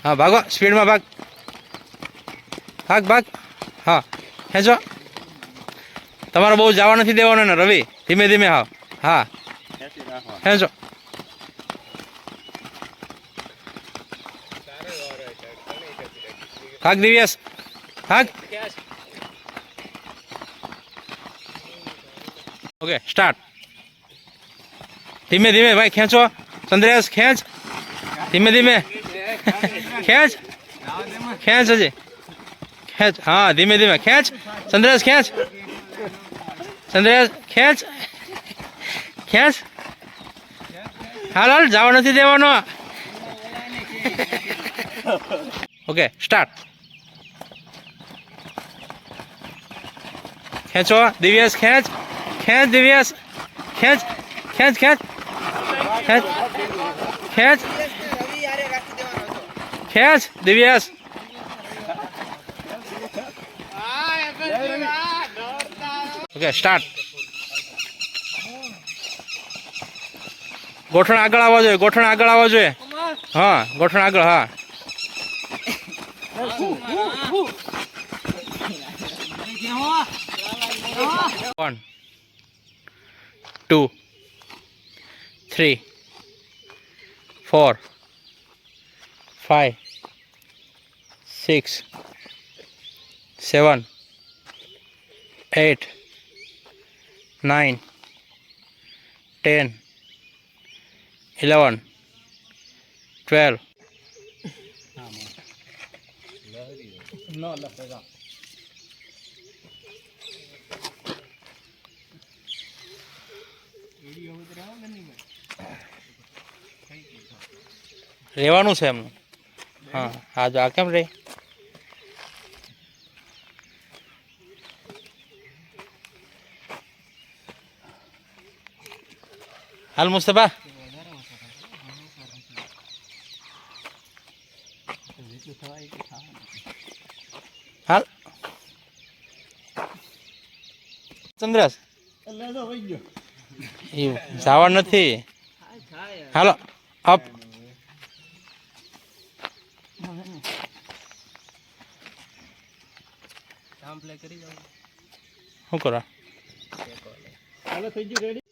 हाँ भागो स्पीड में भाग भाग भाग हाँ खेचो तमारे बहुत जावा नहीं देवानो ने रवि धीमे धीमे हाँ हाँ खेचो भाग दिव्यस भाग ओके स्टार्ट धीमे धीमे भाई खेचो चंद्रेश खेच धीमे धीमे खेच खेच अजय खेच हाँ धीमे धीमे खेच चंद्रेश खेच चंद्रेश खेच खेच हाल हाल जावा नहीं देवानो ओके स्टार्ट खेचो दिव्यस खेच खेच दिव्यस खेच खेच खेच खेच खेच खेच दिव्यस ओके स्टार्ट गोठण आगळ आववा जोईए गोठण आगळ आववा जोईए हाँ गोठण आगळ हाँ 1 2 3 4 5 6 7 8 9 10 11 12 રહેવાનું છે એમનું હા આ જો આ કેમ રહે હાલ મુસ્તફા હાલ ચંદ્રસ જવા નથી હાલો અપ શું કરો હાલો થઈ ગયું રેડી